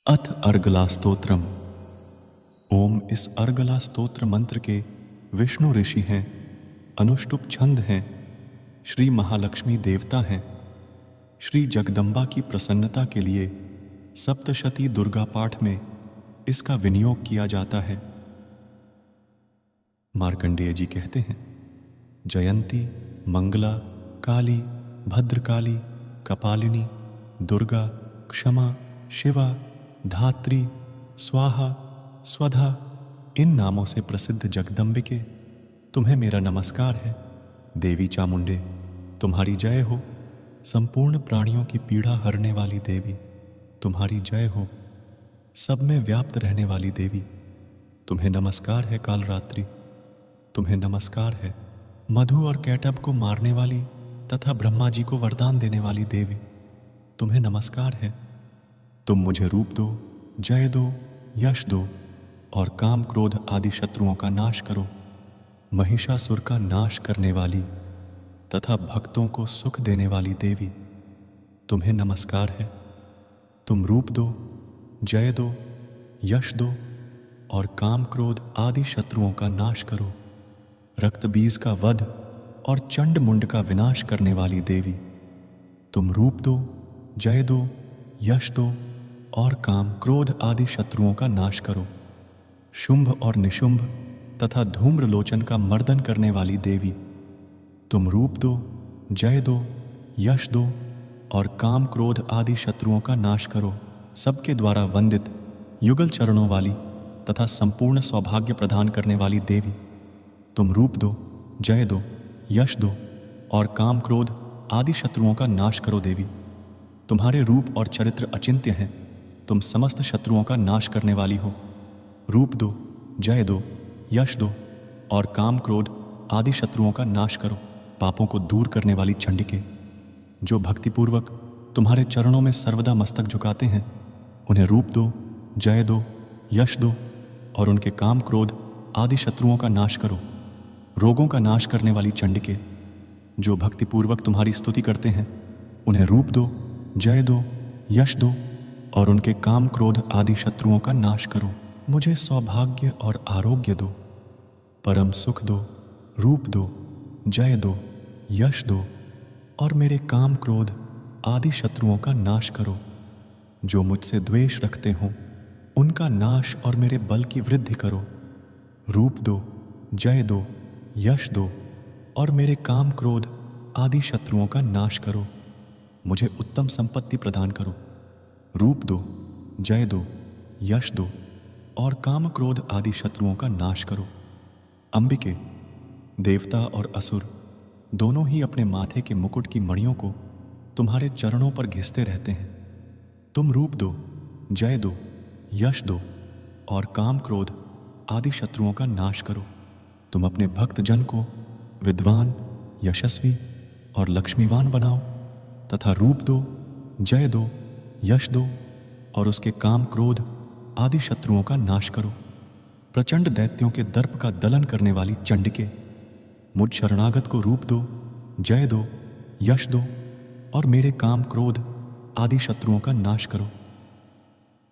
अथ अर्गला स्तोत्रम। ओम इस अर्गला स्तोत्र मंत्र के विष्णु ऋषि हैं, अनुष्टुप छंद हैं, श्री महालक्ष्मी देवता हैं। श्री जगदम्बा की प्रसन्नता के लिए सप्तशती दुर्गा पाठ में इसका विनियोग किया जाता है। मार्कंडेय जी कहते हैं, जयंती, मंगला, काली, भद्रकाली, कपालिनी, दुर्गा, क्षमा, शिवा, धात्री, स्वाहा, स्वधा, इन नामों से प्रसिद्ध जगदम्बिके, तुम्हें मेरा नमस्कार है। देवी चामुंडे, तुम्हारी जय हो। संपूर्ण प्राणियों की पीड़ा हरने वाली देवी, तुम्हारी जय हो। सब में व्याप्त रहने वाली देवी, तुम्हें नमस्कार है। कालरात्रि, तुम्हें नमस्कार है। मधु और कैटब को मारने वाली तथा ब्रह्मा जी को वरदान देने वाली देवी, तुम्हें नमस्कार है। तुम मुझे रूप दो, जय दो, यश दो और काम क्रोध आदि शत्रुओं का नाश करो। महिषासुर का नाश करने वाली तथा भक्तों को सुख देने वाली देवी, तुम्हें नमस्कार है। तुम रूप दो, जय दो, यश दो और काम क्रोध आदि शत्रुओं का नाश करो। रक्त बीज का वध और चंड मुंड का विनाश करने वाली देवी, तुम रूप दो, जय दो, यश दो और काम क्रोध आदि शत्रुओं का नाश करो। शुंभ और निशुंभ तथा धूम्रलोचन का मर्दन करने वाली देवी, तुम रूप दो, जय दो, यश दो और काम क्रोध आदि शत्रुओं का नाश करो। सबके द्वारा वंदित युगल चरणों वाली तथा संपूर्ण सौभाग्य प्रदान करने वाली देवी, तुम रूप दो, जय दो, यश दो और काम क्रोध आदि शत्रुओं का नाश करो। देवी, तुम्हारे रूप और चरित्र अचिंत्य हैं। तुम समस्त शत्रुओं का नाश करने वाली हो। रूप दो, जय दो, यश दो और काम क्रोध आदि शत्रुओं का नाश करो। पापों को दूर करने वाली चंडिके, जो भक्तिपूर्वक तुम्हारे चरणों में सर्वदा मस्तक झुकाते हैं, उन्हें रूप दो, जय दो, यश दो और उनके काम क्रोध आदि शत्रुओं का नाश करो। रोगों का नाश करने वाली चंडिके, जो भक्तिपूर्वक तुम्हारी स्तुति करते हैं, उन्हें रूप दो, जय दो, यश दो और उनके काम क्रोध आदि शत्रुओं का नाश करो। मुझे सौभाग्य और आरोग्य दो, परम सुख दो, रूप दो, जय दो, यश दो और मेरे काम क्रोध आदि शत्रुओं का नाश करो। जो मुझसे द्वेष रखते हों, उनका नाश और मेरे बल की वृद्धि करो। रूप दो, जय दो, यश दो और मेरे काम क्रोध आदि शत्रुओं का नाश करो। मुझे उत्तम संपत्ति प्रदान करो। रूप दो, जय दो, यश दो और काम क्रोध आदि शत्रुओं का नाश करो। अंबिके, देवता और असुर दोनों ही अपने माथे के मुकुट की मणियों को तुम्हारे चरणों पर घिसते रहते हैं। तुम रूप दो, जय दो, यश दो और काम क्रोध आदि शत्रुओं का नाश करो। तुम अपने भक्त जन को विद्वान, यशस्वी और लक्ष्मीवान बनाओ तथा रूप दो, जय दो, यश दो और उसके काम क्रोध आदि शत्रुओं का नाश करो। प्रचंड दैत्यों के दर्प का दलन करने वाली चंडिके, मुझ शरणागत को रूप दो, जय दो, यश दो और मेरे काम क्रोध आदि शत्रुओं का नाश करो।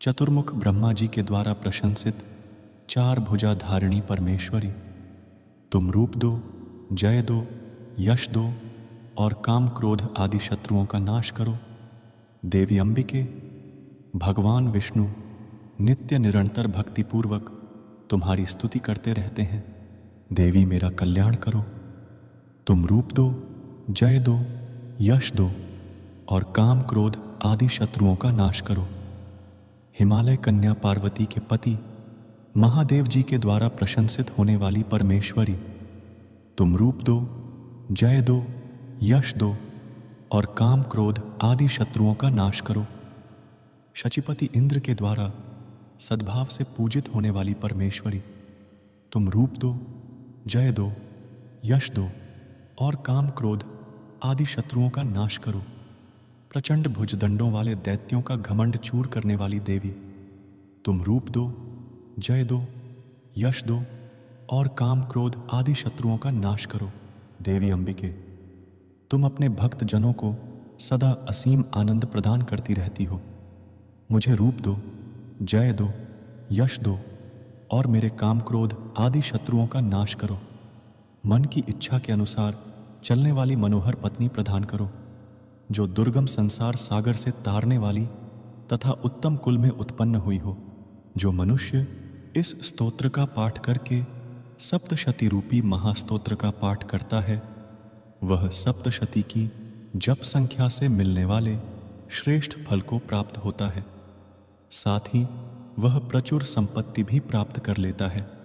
चतुर्मुख ब्रह्मा जी के द्वारा प्रशंसित चार भुजा धारिणी परमेश्वरी, तुम रूप दो, जय दो, यश दो और काम क्रोध आदि शत्रुओं का नाश करो। देवी अंबिके, भगवान विष्णु नित्य निरंतर भक्तिपूर्वक तुम्हारी स्तुति करते रहते हैं। देवी, मेरा कल्याण करो। तुम रूप दो, जय दो, यश दो और काम क्रोध आदि शत्रुओं का नाश करो। हिमालय कन्या पार्वती के पति महादेव जी के द्वारा प्रशंसित होने वाली परमेश्वरी, तुम रूप दो, जय दो, यश दो और काम क्रोध आदि शत्रुओं का नाश करो। शचीपति इंद्र के द्वारा सद्भाव से पूजित होने वाली परमेश्वरी, तुम रूप दो, जय दो, यश दो और काम क्रोध आदि शत्रुओं का नाश करो। प्रचंड भुजदंडों वाले दैत्यों का घमंड चूर करने वाली देवी, तुम रूप दो, जय दो, यश दो और काम क्रोध आदि शत्रुओं का नाश करो। देवी अंबिके, तुम अपने भक्त जनों को सदा असीम आनंद प्रदान करती रहती हो। मुझे रूप दो, जय दो, यश दो और मेरे काम क्रोध आदि शत्रुओं का नाश करो। मन की इच्छा के अनुसार चलने वाली मनोहर पत्नी प्रदान करो, जो दुर्गम संसार सागर से तारने वाली तथा उत्तम कुल में उत्पन्न हुई हो। जो मनुष्य इस स्तोत्र का पाठ करके सप्तशती रूपी महास्तोत्र का पाठ करता है, वह सप्तशती की जप संख्या से मिलने वाले श्रेष्ठ फल को प्राप्त होता है। साथ ही वह प्रचुर संपत्ति भी प्राप्त कर लेता है।